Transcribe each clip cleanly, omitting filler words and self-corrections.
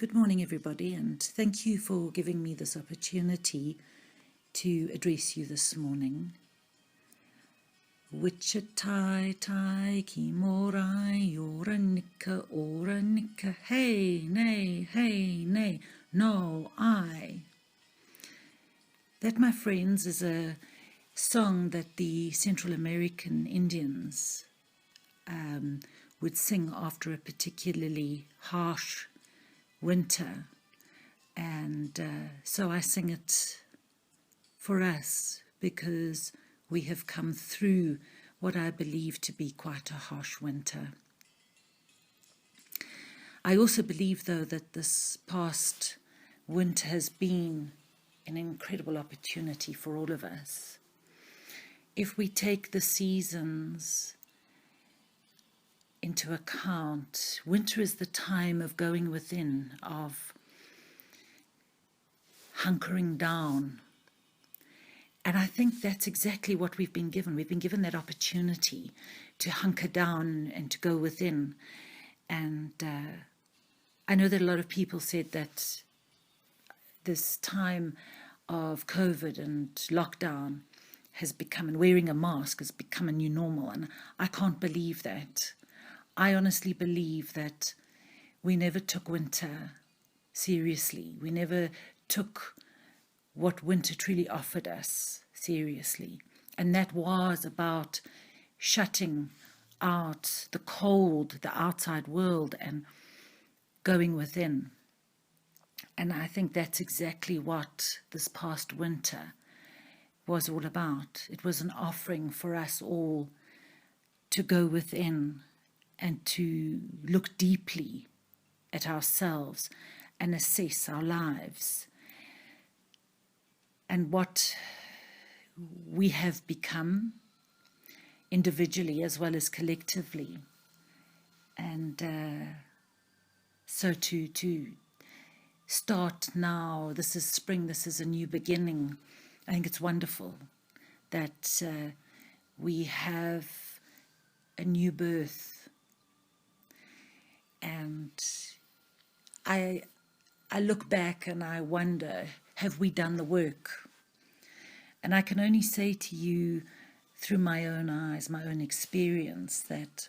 Good morning, everybody, and thank you for giving me this opportunity to address you this morning. Wichitai tai ki morai ora nika hey nay no I. That, my friends, is a song that the Central American Indians would sing after a particularly harsh winter, and so I sing it for us because we have come through what I believe to be quite a harsh winter. I also believe, though, that this past winter has been an incredible opportunity for all of us. If we take the seasons into account, winter is the time of going within, of hunkering down. And I think that's exactly what we've been given. We've been given that opportunity to hunker down and to go within. And I know that a lot of people said that this time of COVID and lockdown has become, and wearing a mask has become a new normal. And I can't believe that. I honestly believe that we never took winter seriously. We never took what winter truly offered us seriously. And that was about shutting out the cold, the outside world, and going within. And I think that's exactly what this past winter was all about. It was an offering for us all to go within and to look deeply at ourselves and assess our lives and what we have become individually as well as collectively. And so to start now, this is spring, this is a new beginning. I think it's wonderful that we have a new birth. And I look back and I wonder, have we done the work? And I can only say to you through my own eyes, my own experience, that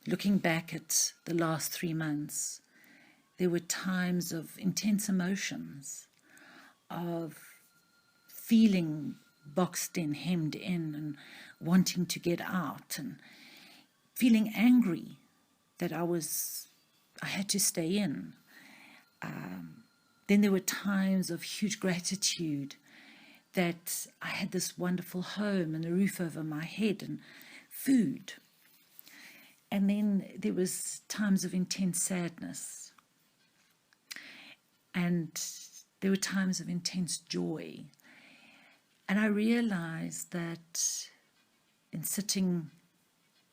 looking back at the last 3 months, there were times of intense emotions, of feeling boxed in, hemmed in, and wanting to get out, and feeling angry that I had to stay in. Then there were times of huge gratitude that I had this wonderful home and a roof over my head and food. And then there was times of intense sadness. And there were times of intense joy. And I realized that in sitting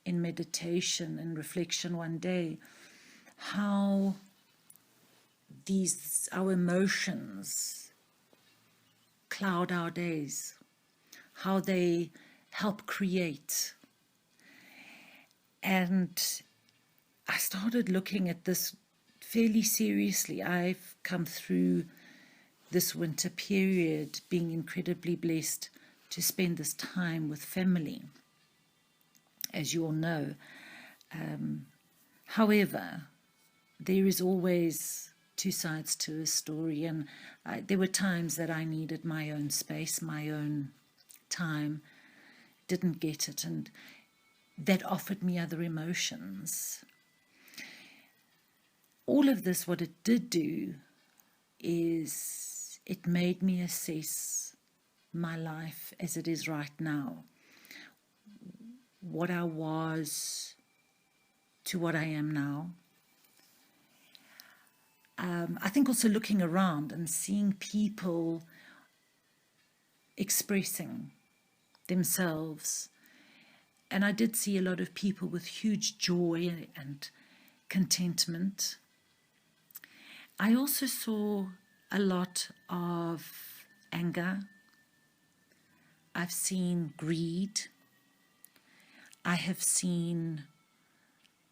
in meditation and reflection one day, how our emotions cloud our days, how they help create. And I started looking at this fairly seriously. I've come through this winter period being incredibly blessed to spend this time with family, as you all know. However, there is always two sides to a story, and there were times that I needed my own space, my own time, didn't get it, and that offered me other emotions. All of this, what it did do is it made me assess my life as it is right now, what I was to what I am now. I think also looking around and seeing people expressing themselves. And I did see a lot of people with huge joy and contentment. I also saw a lot of anger. I've seen greed. I have seen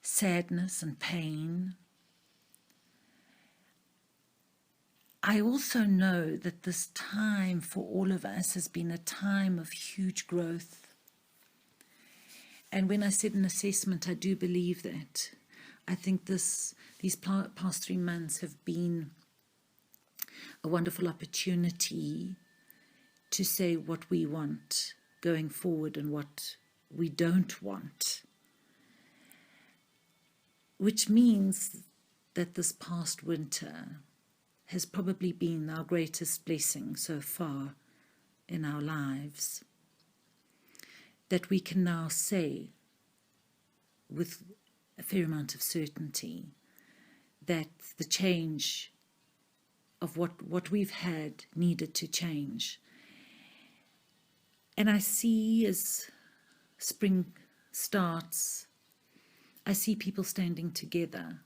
sadness and pain. I also know that this time for all of us has been a time of huge growth. And when I said an assessment, I do believe that. I think these past 3 months have been a wonderful opportunity to say what we want going forward and what we don't want. Which means that this past winter has probably been our greatest blessing so far in our lives. That we can now say with a fair amount of certainty that the change of what we've had needed to change. And I see as spring starts, I see people standing together.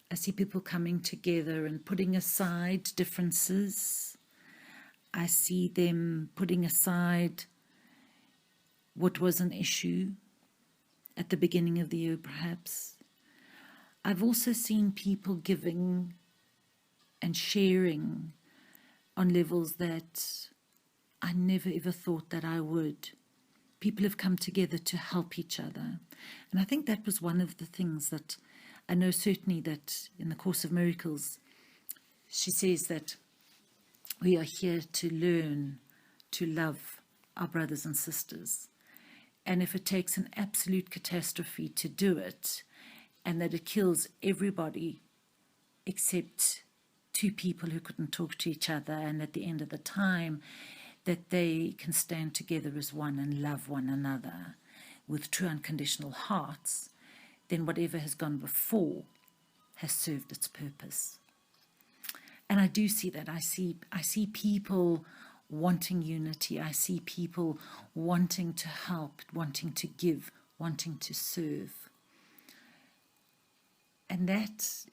I see people coming together and putting aside differences. I see them putting aside what was an issue at the beginning of the year, perhaps. I've also seen people giving and sharing on levels that I never ever thought that I would. People have come together to help each other. And I think that was one of the things that I know certainly that in the Course of Miracles, she says that we are here to learn to love our brothers and sisters. And if it takes an absolute catastrophe to do it, and that it kills everybody except 2 people who couldn't talk to each other, and at the end of the time, that they can stand together as one and love one another with true unconditional hearts, then whatever has gone before has served its purpose. And I do see that. I see people wanting unity. I see people wanting to help, wanting to give, wanting to serve. And that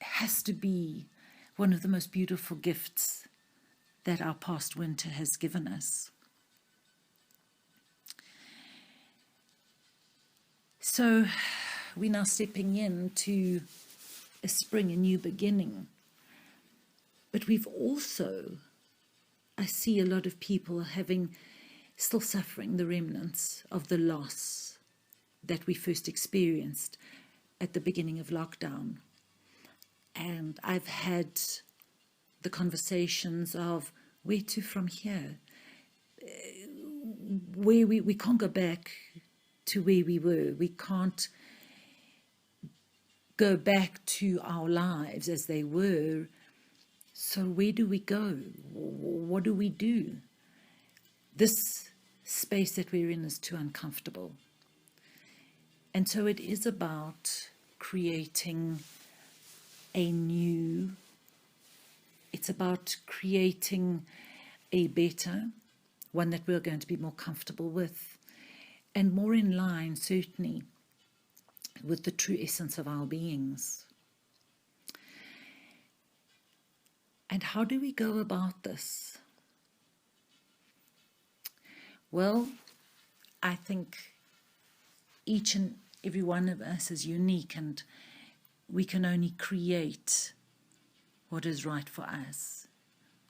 has to be one of the most beautiful gifts that our past winter has given us. So we're now stepping into a spring, a new beginning. But we've also, I see a lot of people still suffering the remnants of the loss that we first experienced at the beginning of lockdown. And I've had the conversations of where to from here, where we can't go back to where we were. We can't go back to our lives as they were. So where do we go? What do we do? This space that we're in is too uncomfortable. And so it is about creating it's about creating a better, one that we're going to be more comfortable with, and more in line, certainly, with the true essence of our beings. And how do we go about this? Well, I think each and every one of us is unique, and we can only create what is right for us,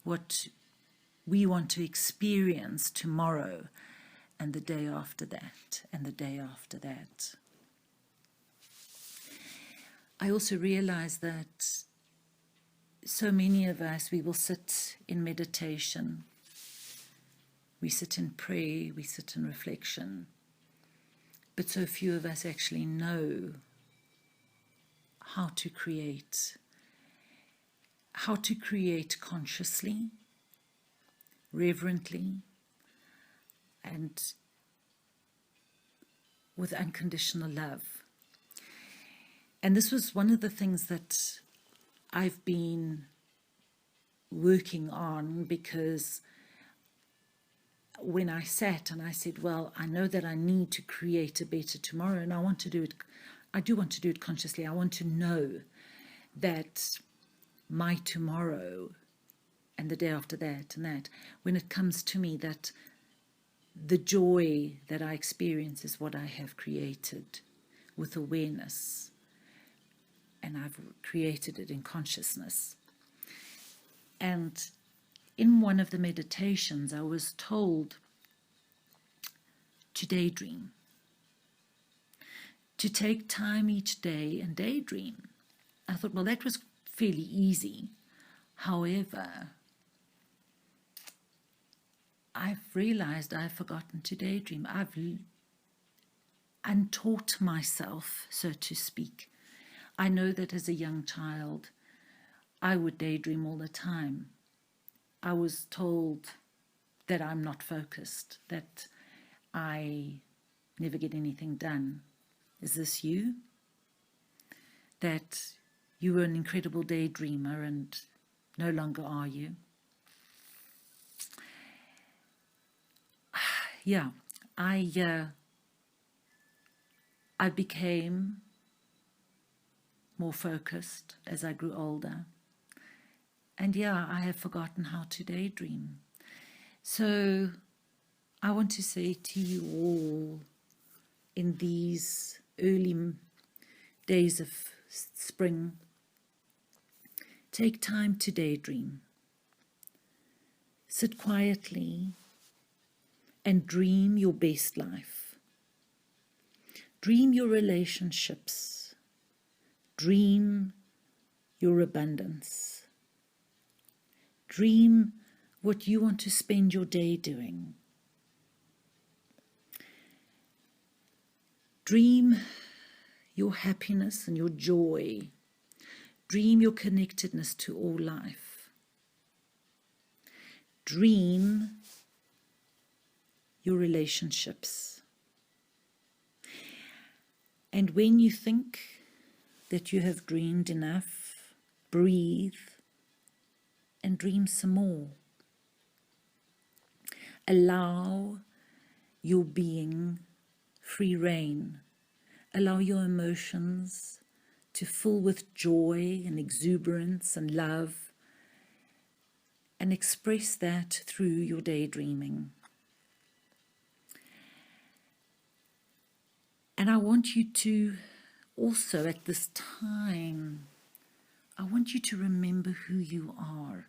what we want to experience tomorrow, and the day after that, and the day after that. I also realize that so many of us, we will sit in meditation, we sit in prayer, we sit in reflection, but so few of us actually know how to create consciously, reverently, and with unconditional love. And this was one of the things that I've been working on, because when I sat and I said, well, I know that I need to create a better tomorrow, and I want to do it. I do want to do it consciously. I want to know that my tomorrow and the day after that and that, when it comes to me, that the joy that I experience is what I have created with awareness, and I've created it in consciousness. And in one of the meditations, I was told to daydream, to take time each day and daydream. I thought, well, that was fairly easy. However, I've realized I've forgotten to daydream. I've untaught myself, so to speak. I know that as a young child, I would daydream all the time. I was told that I'm not focused, that I never get anything done. Is this you? That you were an incredible daydreamer and no longer are you? Yeah, I became more focused as I grew older. And yeah, I have forgotten how to daydream. So I want to say to you all in these early days of spring, take time to daydream. Sit quietly and dream your best life. Dream your relationships. Dream your abundance. Dream what you want to spend your day doing. Dream your happiness and your joy. Dream your connectedness to all life. Dream your relationships. And when you think that you have dreamed enough, breathe and dream some more. Allow your being free rein. Allow your emotions to fill with joy and exuberance and love, and express that through your daydreaming. And I want you to also at this time, I want you to remember who you are.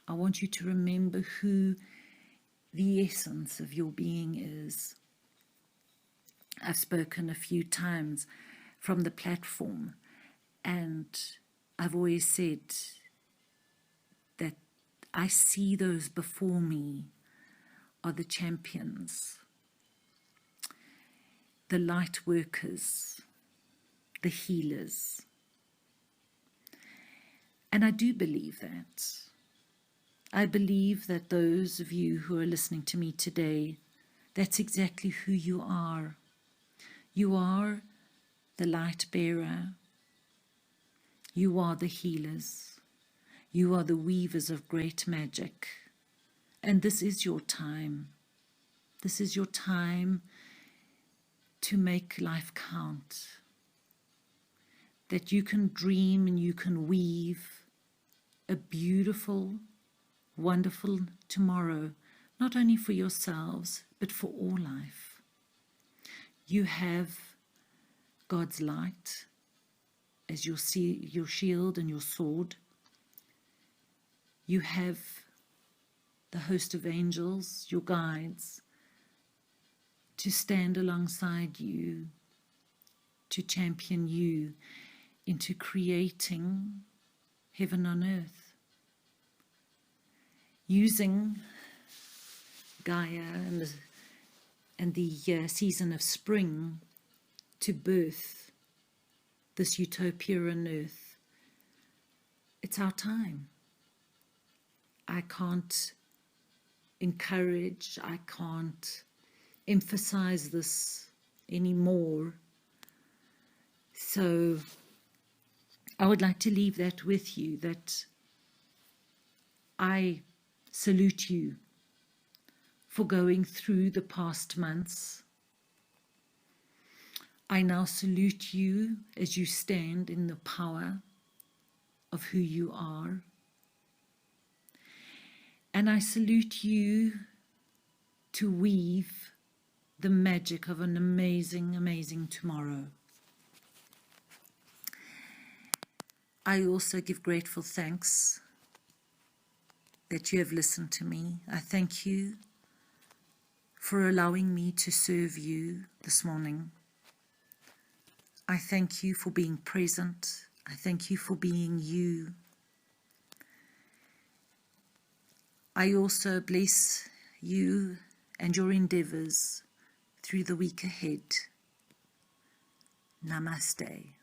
I want you to remember who the essence of your being is. I've spoken a few times from the platform, and I've always said that I see those before me are the champions, the light workers, the healers. And I do believe that. I believe that those of you who are listening to me today, that's exactly who you are. You are the light bearer. You are the healers. You are the weavers of great magic. And this is your time. This is your time to make life count. That you can dream and you can weave a beautiful, wonderful tomorrow, not only for yourselves, but for all life. You have God's light as your shield and your sword. You have the host of angels, your guides, to stand alongside you, to champion you into creating heaven on earth, using Gaia and the season of spring to birth this utopia on earth. It's our time. I can't encourage, I can't emphasize this anymore. So I would like to leave that with you, that I salute you for going through the past months. I now salute you as you stand in the power of who you are. And I salute you to weave the magic of an amazing, amazing tomorrow. I also give grateful thanks that you have listened to me. I thank you for allowing me to serve you this morning. I thank you for being present. I thank you for being you. I also bless you and your endeavors through the week ahead. Namaste.